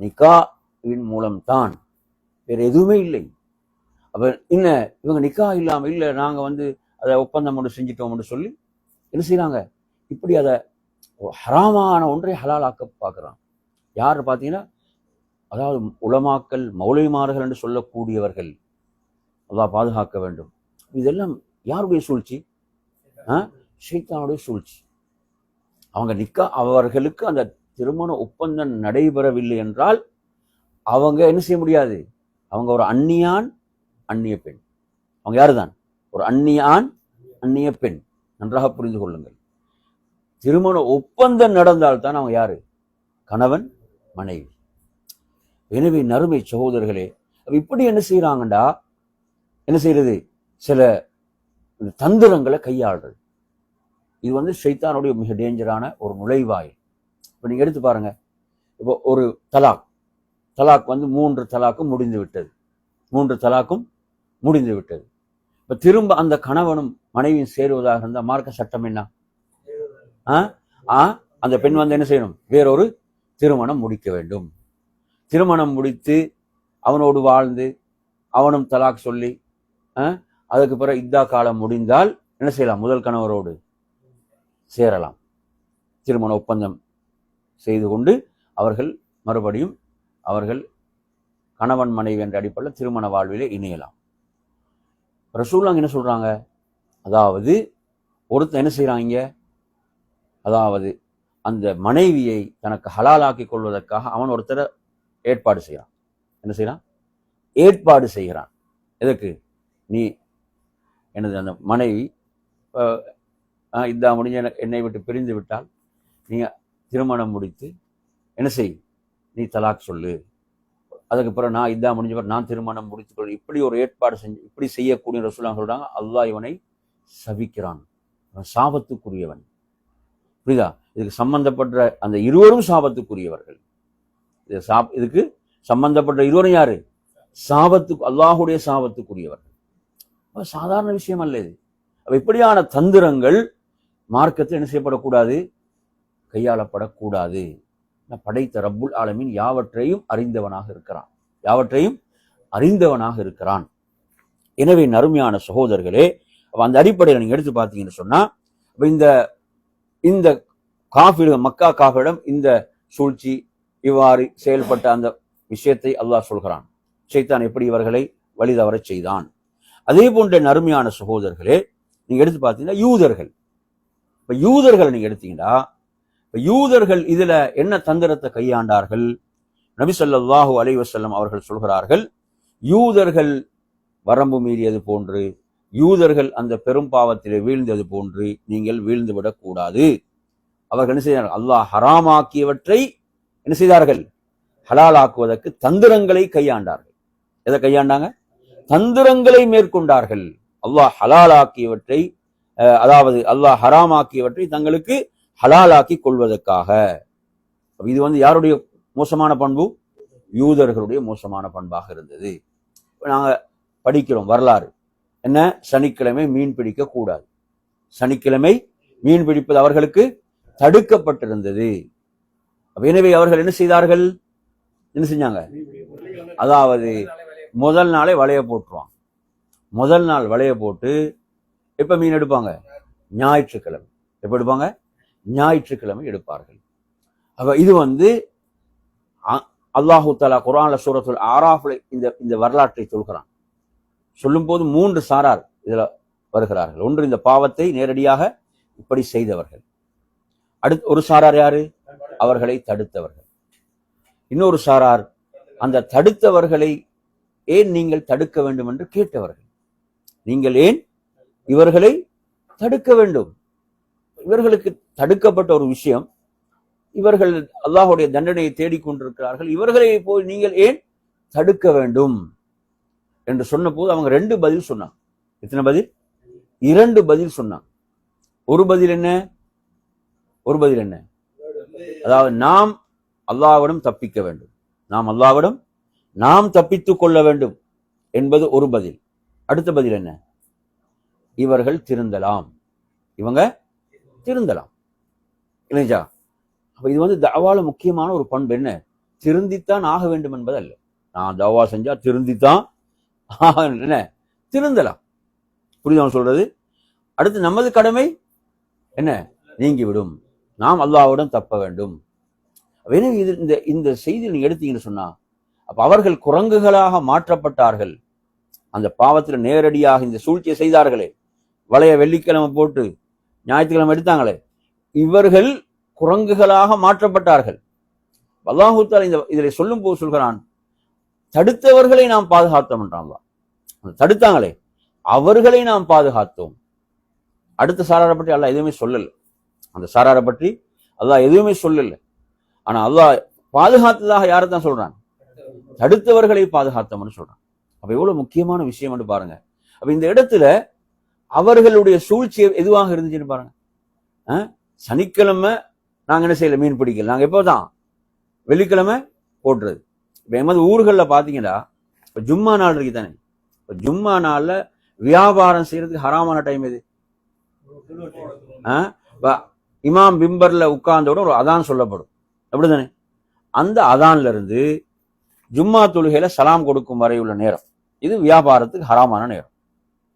நிக்காவின் மூலம் தான், வேற எதுவுமே இல்லை. அப்ப என்ன இவங்க நிக்கா இல்லாம இல்ல நாங்க அதை ஒப்பந்தம் ஒன்று செஞ்சிட்டோம்னு சொல்லி என்ன செய்யறாங்க, இப்படி அதை ஹராமான ஒன்றை ஹலாலாக்க பார்க்கிறான். யார் பார்த்தீங்கன்னா, அதாவது உலமாக்கள் மௌலைமார்கள் என்று சொல்லக்கூடியவர்கள். அல்லாஹ் பாதுகாக்க வேண்டும். இதெல்லாம் யாருடைய சூழ்ச்சி? ஷைத்தானுடைய சூழ்ச்சி. அவங்க நிக்கா, அவர்களுக்கு அந்த திருமண ஒப்பந்தம் நடைபெறவில்லை என்றால் அவங்க என்ன செய்ய முடியாது. அவங்க ஒரு அந்நியான் அந்நிய பெண். அவங்க யாருதான்? ஒரு அந்நியான் அந்நிய பெண். நன்றாக புரிந்து கொள்ளுங்கள். திருமண ஒப்பந்தம் நடந்தால்தான் அவங்க யாரு? கணவன் மனைவி. எனவே நறுமை சகோதரர்களே, இப்படி என்ன செய்யறாங்கடா, என்ன செய்யறது, சில தந்திரங்களை கையாளுறது. இது ஷைத்தானுடைய மிக டேஞ்சரான ஒரு நுழைவாயில். இப்ப நீங்க எடுத்து பாருங்க. இப்போ ஒரு தலாக் 3 தலாக்கும் முடிந்து விட்டது. 3 தலாக்கும் முடிந்து விட்டது. இப்ப திரும்ப அந்த கணவனும் மனைவியும் சேருவதாக இருந்தால் மார்க்க சட்டம் என்ன? அந்த பெண் என்ன செய்யணும்? வேறொரு திருமணம் முடிக்க வேண்டும். திருமணம் முடித்து அவனோடு வாழ்ந்து அவனும் தலாக் சொல்லி அதுக்கு பிறகு இத்தா காலம் முடிந்தால் என்ன செய்யலாம்? முதல் கணவரோடு சேரலாம். திருமண ஒப்பந்தம் செய்து கொண்டு அவர்கள் மறுபடியும் கணவன் மனைவி என்ற அடிப்படையில் திருமண வாழ்விலே இணையலாம். ரசூலுல்லாஹ் என்ன சொல்றாங்க? அதாவது ஒருத்தன் என்ன செய்யறாங்க, அதாவது அந்த மனைவியை தனக்கு ஹலாலாக்கி கொள்வதற்காக அவன் ஒருத்தரை ஏற்பாடு செய்யறான். என்ன செய்யறான்? ஏற்பாடு செய்கிறான். எதற்கு? நீ எனது அந்த மனைவி இதா முடிஞ்ச என்னை விட்டு பிரிந்து விட்டால் நீ திருமணம் முடித்து என்ன செய், நீ தலாக் சொல்லு. அதுக்கு பிறகு நான் இதா முடிஞ்ச பிறகு நான் திருமணம் முடித்துக் கொள். இப்படி ஒரு ஏற்பாடு செஞ்சு இப்படி செய்யக்கூடிய ரசூலுல்லாஹ் சொல்றாங்க, அல்லாஹ் இவனை சபிக்கிறான், சாபத்துக்குரியவன். புரியுதா? இதுக்கு சம்பந்தப்பட்ட அந்த இருவரும் சாபத்துக்குரியவர்கள். இதுக்கு சம்பந்தப்பட்ட இருவரும் யாரு? அல்லாஹுடைய சாபத்துக்குரியவர்கள். சாதாரண விஷயம் அல்ல இது. இப்படியான தந்திரங்கள் மார்க்கத்தில் என்ன செய்யப்படக்கூடாது? கையாளப்படக்கூடாது. படைத்த ரப்புல் ஆலமீன் யாவற்றையும் அறிந்தவனாக இருக்கிறான். எனவே நறுமையான சகோதரர்களே, அந்த அடிப்படையில் நீங்க எடுத்து பார்த்தீங்கன்னு சொன்னா, இந்த காஃபிர்கள், மக்கா காஃபிரிடம் இந்த சூழ்ச்சி இவ்வாறு செயல்பட்ட அந்த விஷயத்தை அல்லாஹ் சொல்கிறான். ஷைத்தான் எப்படி இவர்களை வழிதவரச் செய்தான். அதே போன்ற நறுமையான சகோதரர்களே, நீங்க எடுத்து பார்த்தீங்கன்னா யூதர்கள் நீங்க எடுத்தீங்கன்னா, யூதர்கள் இதுல என்ன தந்திரத்தை கையாண்டார்கள்? நபி ஸல்லல்லாஹு அலைஹி வஸல்லம் அவர்கள் சொல்கிறார்கள், யூதர்கள் வரம்பு மீறியது போன்று, யூதர்கள் அந்த பெரும் பாவத்திலே வீழ்ந்தது போன்று நீங்கள் வீழ்ந்துவிடக் கூடாது. அவர்கள் என்ன செய்தார்கள்? அல்லாஹ் ஹராமாக்கியவற்றை என்ன செய்தார்கள்? ஹலாலாக்குவதற்கு தந்திரங்களை கையாண்டார்கள். எதை கையாண்டாங்க? தந்திரங்களை மேற்கொண்டார்கள். அல்லாஹ் ஹலாலாக்கியவற்றை, அதாவது அல்லாஹ் ஹராமாக்கியவற்றை தங்களுக்கு ஹலாலாக்கி கொள்வதற்காக. இது யாருடைய மோசமான பண்பு? யூதர்களுடைய மோசமான பண்பாக இருந்தது. நாங்க படிக்கிறோம் வரலாறு என்ன, சனிக்கிழமை மீன் பிடிக்க கூடாது. சனிக்கிழமை மீன் பிடிப்பது அவர்களுக்கு தடுக்கப்பட்டிருந்தது. எனவே அவர்கள் என்ன செய்தார்கள்? என்ன செஞ்சாங்க? அதாவது முதல் நாளே வலைய போட்டுருவாங்க. முதல் நாள் வலைய போட்டு எப்ப மீன் எடுப்பாங்க? ஞாயிற்றுக்கிழமை. எப்ப எடுப்பாங்க? ஞாயிற்றுக்கிழமை எடுப்பார்கள். அப்ப இது அல்லாஹு தஆலா குர்ஆன்ல சூரத்துல் ஆராஃப்ல இந்த வரலாற்றை சொல்கிறான். சொல்லும் போது 3 சாரார் இதுல வருகிறார்கள். ஒன்று இந்த பாவத்தை நேரடியாக இப்படி செய்தவர்கள். அடுத்து ஒரு சாரார் யாரு? அவர்களை தடுத்தவர்கள். இன்னொரு சாரார் அந்த தடுத்தவர்களை ஏன் நீங்கள் தடுக்க வேண்டும் என்று கேட்டவர்கள். நீங்கள் ஏன் இவர்களை தடுக்க வேண்டும்? இவர்களுக்கு தடுக்கப்பட்ட ஒரு விஷயம், இவர்கள் அல்லாஹ்வுடைய தண்டனையை தேடிக்கொண்டிருக்கிறார்கள், இவர்களை போய் நீங்கள் ஏன் தடுக்க வேண்டும் என்று சொன்ன போது அவங்க 2 பதில் சொன்னாங்க. எத்தனை பதில்? 2 பதில் சொன்னாங்க. ஒரு பதில் என்ன? அதாவது நாம் அல்லாஹ்விடம் தப்பிக்க வேண்டும், நாம் தப்பித்துக் கொள்ள வேண்டும் என்பது ஒரு பதில். அடுத்த பதில் என்ன? இவங்க திருந்தலாம் இல்லையா? அப்ப இது தஅவால முக்கியமான ஒரு பண்பு. என்ன? திருந்தித்தான் ஆக வேண்டும் என்பது அல்ல. நான் தஅவா செஞ்சா திருந்தித்தான் என்ன, திருந்தலாம். புரியுதா சொல்றது? அடுத்து நமது கடமை என்ன? நீங்கிவிடும், நாம் அல்லாஹ்விடம் தப்ப வேண்டும். எனவே இந்த செய்தியில் நீங்க எடுத்தீங்கன்னு சொன்னா, அப்ப அவர்கள் குரங்குகளாக மாற்றப்பட்டார்கள். அந்த பாவத்தில் நேரடியாக இந்த சூழ்ச்சியை செய்தார்களே, வளைய வெள்ளிக்கிழமை போட்டு ஞாயிற்றுக்கிழமை எடுத்தாங்களே, இவர்கள் குரங்குகளாக மாற்றப்பட்டார்கள். அல்லாஹ் தஆலா இதில் சொல்லும் போது சொல்கிறான், தடுத்தவர்களை நாம் பாதுகாத்தோம் என்றான். தடுத்தாங்களே அவர்களை நாம் பாதுகாத்தோம். அடுத்த சாராரை பற்றி அல்லாஹ் எதுவுமே சொல்லல. அந்த சாராரை பற்றி அல்லாஹ் எதுவுமே சொல்லல. ஆனா அல்லாஹ் பாதுகாத்ததாக யாரை தான் சொல்றான்? தடுத்தவர்களை பாதுகாத்தோம்னு சொல்றான். அப்ப எவ்வளவு முக்கியமான விஷயம் என்று பாருங்க. அப்ப இந்த இடத்துல அவர்களுடைய சூழ்ச்சி எதுவாக இருந்துச்சுன்னு பாருங்க. சனிக்கிழமை நாங்க என்ன செய்யல, மீன் பிடிக்கல. நாங்க எப்போதான் வெள்ளிக்கிழமை போட்டுறது. இப்ப எமது ஊர்கள்ல பாத்தீங்கன்னா, இப்ப ஜும்மா நாள் இருக்கு தானே, இப்ப ஜும்மா நாள்ல வியாபாரம் செய்யறதுக்கு ஹராமான டைம் எது? இமாம் பிம்பர்ல உட்கார்ந்தோட ஒரு அதான் சொல்லப்படும், அப்படிதானே? அந்த அதான்ல இருந்து ஜும்மா தொழுகையில சலாம் கொடுக்கும் வரை உள்ள நேரம், இது வியாபாரத்துக்கு ஹராமான நேரம்,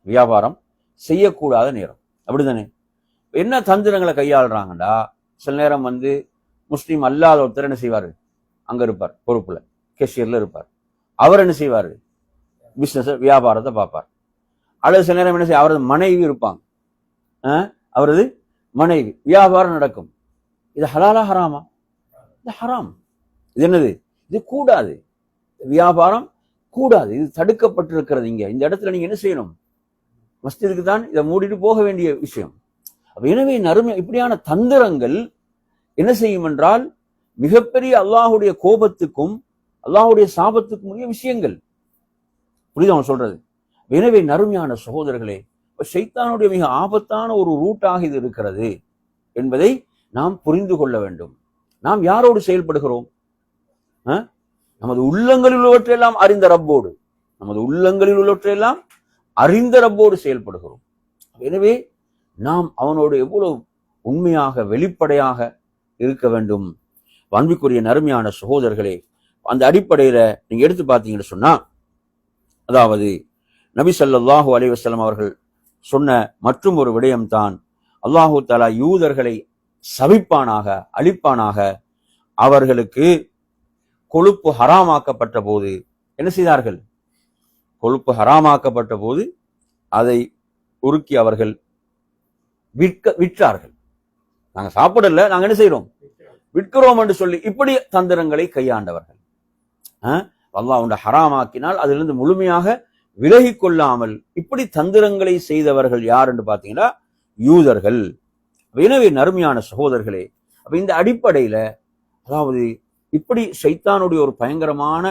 வியாபாரம் செய்யக்கூடாத நேரம், அப்படிதானே? என்ன தந்திரங்களை கையாளுறாங்கடா, சில நேரம் முஸ்லீம் அல்லாத ஒருத்தர் என்ன செய்வாரு, அங்க இருப்பார், பொறுப்புல கேஷியர்ல இருப்பார். அவர் என்ன செய்வாரு, பிசினஸ் வியாபாரத்தை பார்ப்பார். அல்லது சில நேரம் என்ன செய்ய, அவரது மனைவி இருப்பாங்க, அவரது மனைவி, வியாபாரம் நடக்கும். இது ஹலாலா ஹராமா? இது ஹராம். இது என்னது? இது கூடாது, வியாபாரம் கூடாது, இது தடுக்கப்பட்டிருக்கிறது. இங்க இந்த இடத்துல நீங்க என்ன செய்யணும்? மஸ்ஜிதுக்கு தான் இதை மூடிட்டு போக வேண்டிய விஷயம். எனவே நறுமை இப்படியான தந்திரங்கள் என்ன செய்யும் என்றால், மிகப்பெரிய அல்லாஹுடைய கோபத்துக்கும் அல்லாஹுடைய சாபத்துக்கும் உரிய விஷயங்கள். புரியுது அவன் சொல்றது? எனவே நறுமையான சகோதரர்களே, ஷைத்தானுடைய மிக ஆபத்தான ஒரு ரூட்டாக இது இருக்கிறது என்பதை நாம் புரிந்து கொள்ள வேண்டும். நாம் யாரோடு செயல்படுகிறோம்? நமது உள்ளங்களில் உள்ளவற்றையெல்லாம் அறிந்த ரப்போடு, அறிந்த ரப்போடு செயல்படுகிறோம். எனவே நாம் அவனோடு எவ்வளவு உண்மையாக வெளிப்படையாக இருக்க வேண்டும். அன்பிற்குரிய நறுமையான சகோதரர்களே, அந்த அடிப்படையில நீங்க எடுத்து பார்த்தீங்கன்னு சொன்னா, அதாவது நபி ஸல்லல்லாஹு அலைஹி வஸல்லம் அவர்கள் சொன்ன மற்றும் ஒரு விடயம்தான், அல்லாஹு தஆலா யூதர்களை சபிப்பானாக, அழிப்பானாக. அவர்களுக்கு கொழுப்பு ஹராமாக்கப்பட்ட போது என்ன செய்தார்கள்? கொழுப்பு ஹராமாக்கப்பட்ட போது அதை உருக்கி அவர்கள் விற்றார்கள். நாங்க சாப்பிடல, நாங்க என்ன செய்யறோம்? விற்கிறோம் என்று சொல்லி இப்படி தந்திரங்களை கையாண்டவர்கள். அல்லாஹ் ஹராமாக்கினால் அதிலிருந்து முழுமையாக விலகி கொள்ளாமல் இப்படி தந்திரங்களை செய்தவர்கள் யார் என்று பார்த்தீங்கன்னா, யூதர்கள். எனவே நறுமையான சகோதரர்களே, அப்ப இந்த அடிப்படையில, அதாவது இப்படி ஷைத்தானுடைய ஒரு பயங்கரமான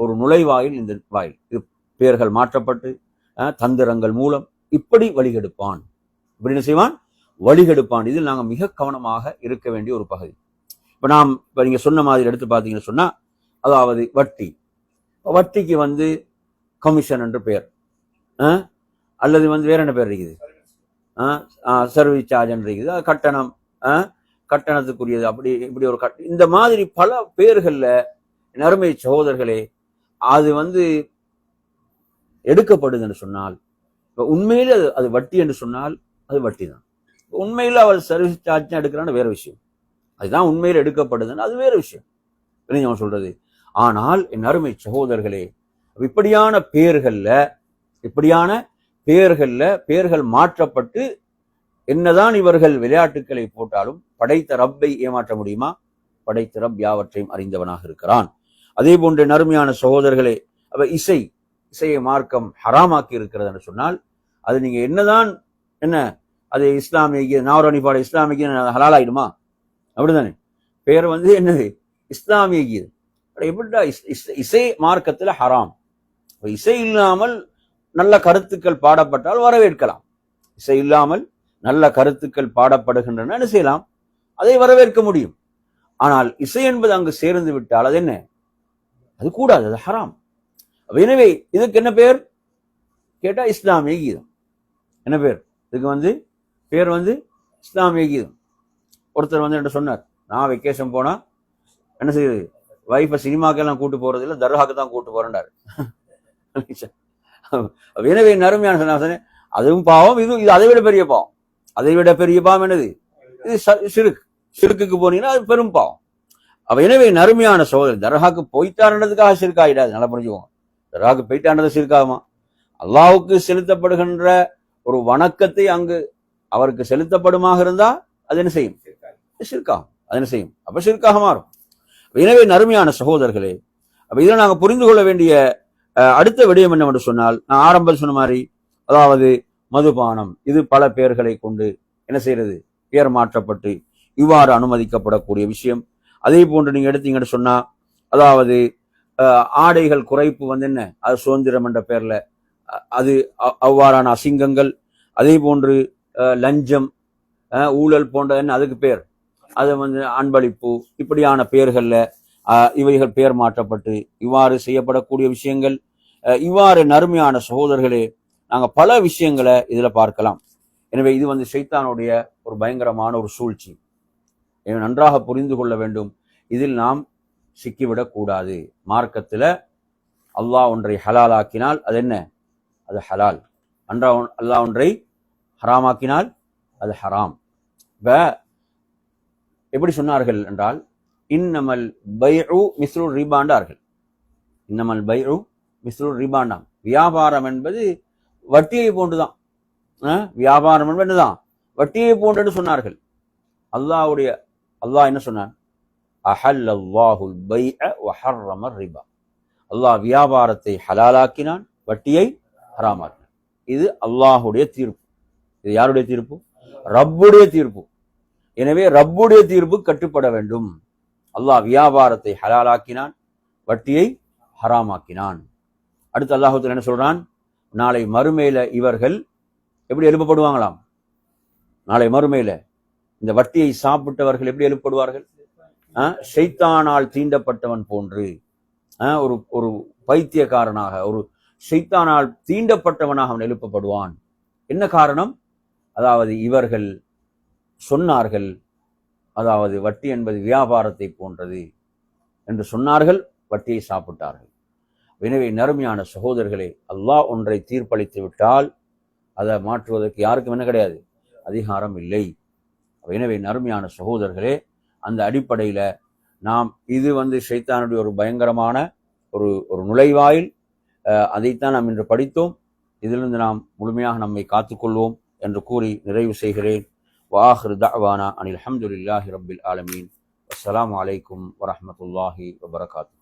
ஒரு நுழைவாயில் இந்த வாயில், இது பெயர்கள் மாற்றப்பட்டு தந்திரங்கள் மூலம் இப்படி வழிகெடுப்பான். இப்படி என்ன செய்வான்? வழிகெடுப்பான். இதில் நாங்கள் மிக கவனமாக இருக்க வேண்டிய ஒரு பகுதி. இப்ப நீங்க சொன்ன மாதிரி எடுத்து பார்த்தீங்கன்னு சொன்னா, அதாவது வட்டிக்கு கமிஷன் என்று பெயர், அல்லது வேற என்ன பேர் இருக்குது, சர்வீஸ் சார்ஜ் என்று இருக்குது, கட்டணம், கட்டணத்துக்குரியது, அப்படி இப்படி ஒரு இந்த மாதிரி பல பேர்கள்ல நறுமை சகோதரர்களே, அது எடுக்கப்படுது என்று சொன்னால், உண்மையில அது வட்டி என்று சொன்னால் அது வட்டி தான். உண்மையில அவர் சர்வீஸ் சார்ஜ் எடுக்கிறான்னு வேற விஷயம், அதுதான் உண்மையில எடுக்கப்படுதுன்னு அது வேற விஷயம் அவன் சொல்றது. ஆனால் என் அருமை சகோதரர்களே, இப்படியான பெயர்கள் மாற்றப்பட்டு என்னதான் இவர்கள் விளையாட்டுக்களை போட்டாலும் படைத்த ரப்பை ஏமாற்ற முடியுமா? படைத்த ரப் யாவற்றையும் அறிந்தவனாக இருக்கிறான். அதே போன்ற நறுமையான சகோதரர்களே, அப்ப இசையை மார்க்கம் ஹராமாக்கி இருக்கிறது என்று சொன்னால் அது நீங்க என்னதான் என்ன அது இஸ்லாமிய நாவரணி பாட இஸ்லாமிய ஹலால் ஆயிடுமா? அப்படிதானே. பேர் என்னது இஸ்லாமிய கீதம். எப்படிடா இசை மார்க்கத்துல ஹராம். இசை இல்லாமல் நல்ல கருத்துக்கள் பாடப்பட்டால் வரவேற்கலாம். இசை இல்லாமல் நல்ல கருத்துக்கள் பாடப்படுகின்றன என்ன செய்யலாம், அதை வரவேற்க முடியும். ஆனால் இசை என்பது அங்கு சேர்ந்து விட்டால் அது என்ன, அது கூடாது, அது ஹராம். எனவே இதுக்கு என்ன பேர் கேட்டா இஸ்லாமிய கீதம். என்ன பேர் இதுக்கு? பேர் இஸ்லாமிய கீதம். ஒருத்தர் என்ன சொன்னார், நான் வெக்கேஷன் போனா என்ன செய்யுது, வைஃபை சினிமாக்கெல்லாம் கூட்டு போறது இல்லை, தர்காக்கு தான் கூட்டு போறேன்டாரு. எனவே நறுமையான சொன்ன அதுவும் பாவம், இது அதை விட பெரிய பாவம். அதை விட பெரிய பாவம் என்னது, இது சிறுக்கு போனீங்கன்னா அது பெரும் பாவம். எனவே நறுமையான சோதரர், தர்காக்கு போயிட்டாருன்றதுக்காக சிறுக்காயிடாது, நல்லா புரிஞ்சுக்கோங்க. தர்காக்கு போயிட்டான்றது சிறுக்காகுமா? அல்லாஹ்வுக்கு செலுத்தப்படுகின்ற ஒரு வணக்கத்தை அங்கு அவருக்கு செலுத்தப்படுமாக இருந்தா அது என்ன செய்யும், சிறுக்காகும். அது என்ன செய்யும், அப்ப சிறுக்காக மாறும். எனவே நறுமையான சகோதரர்களே, அப்ப இதில் நாங்கள் புரிந்து கொள்ள வேண்டிய அடுத்த விடயம் என்னவென்று சொன்னால், நான் ஆரம்பத்தில் சொன்ன மாதிரி, அதாவது மதுபானம் இது பல பெயர்களை கொண்டு என்ன செய்யறது, பெயர் மாற்றப்பட்டு இவ்வாறு அனுமதிக்கப்படக்கூடிய விஷயம். அதே போன்று நீங்க எடுத்தீங்கன்னு சொன்னா, அதாவது ஆடைகள் குறைப்பு என்ன, அது சுதந்திரம் என்ற பெயர்ல அது அவ்வாறான அசிங்கங்கள். அதே போன்று லஞ்சம், ஊழல் போன்ற என்ன அதுக்கு பேர், அது அன்பளிப்பு, இப்படியான பெயர்கள்ல இவைகள் பெயர் மாற்றப்பட்டு இவ்வாறு செய்யப்படக்கூடிய விஷயங்கள். இவ்வாறு நறுமையான சகோதரர்களே, நாங்க பல விஷயங்களை இதுல பார்க்கலாம். எனவே இது ஷைத்தானுடைய ஒரு பயங்கரமான ஒரு சூழ்ச்சி. நன்றாக புரிந்து கொள்ள வேண்டும். இதில் நாம் சிக்கிவிடக் கூடாது. மார்க்கத்துல அல்லாஹ் ஒன்றை ஹலாலாக்கினால் அது என்ன, அது ஹலால். அல்லாஹ் ஒன்றை ஹராமாக்கினால் அது ஹராம். எப்படி சொன்னார்கள் என்றால், இன்னமல் பைஉ மிஸ்லு ரிபாண்டார்கள். இன்னமல் பைஉ மிஸ்லு ரிபாண்டாம். வியாபாரம் என்பது வட்டியை போன்றுதான். வியாபாரம் என்பதுதான் வட்டியை போன்று சொன்னார்கள். அல்லாஹ் என்ன சொன்னான், அஹல்லல்லாஹுல் பைஅ வ ஹர்ரமர் ரிபா. அல்லாஹ் வியாபாரத்தை ஹலாலாக்கினான், வட்டியை ஹராமாக்கினான். இது அல்லாஹுடைய தீர்ப்பு. இது யாருடைய தீர்ப்பு? ரப்புடைய தீர்ப்பு. எனவே ரப்புடைய தீர்ப்பு கட்டுப்பட வேண்டும். அல்லாஹ் வியாபாரத்தை ஹலாலாக்கினான், வட்டியை ஹராமாக்கினான். அடுத்து அல்லாஹ் என்ன சொல்றான், நாளை மறுமையில இவர்கள் எப்படி எழுப்பப்படுவாங்களாம்? நாளை மறுமையில இந்த வட்டியை சாப்பிட்டவர்கள் எப்படி எழுப்பப்படுவார்கள்? ஷைத்தானால் தீண்டப்பட்டவன் போன்று, ஒரு பைத்தியக்காரனாக, ஒரு ஷைத்தானால் தீண்டப்பட்டவனாக அவன் எழுப்பப்படுவான். என்ன காரணம்? அதாவது இவர்கள் சொன்னார்கள், அதாவது வட்டி என்பது வியாபாரத்தை போன்றது என்று சொன்னார்கள், வட்டியை சாப்பிட்டார்கள். எனவே நறுமையான சகோதரர்களே, அல்லாஹ் ஒன்றை தீர்ப்பளித்து விட்டால் அதை மாற்றுவதற்கு யாருக்கும் என்ன கிடையாது, அதிகாரம் இல்லை. எனவே நறுமையான சகோதரர்களே, அந்த அடிப்படையில நாம் இது ஷைத்தானுடைய ஒரு பயங்கரமான ஒரு நுழைவாயில். அதைத்தான் நாம் இன்று படித்தோம். இதிலிருந்து நாம் முழுமையாக நம்மை காத்துக்கொள்வோம் என்று கூறி நிறைவு செய்கிறேன். وآخر دعوانا أن الحمد لله رب العالمين. والسلام عليكم ورحمة الله وبركاته.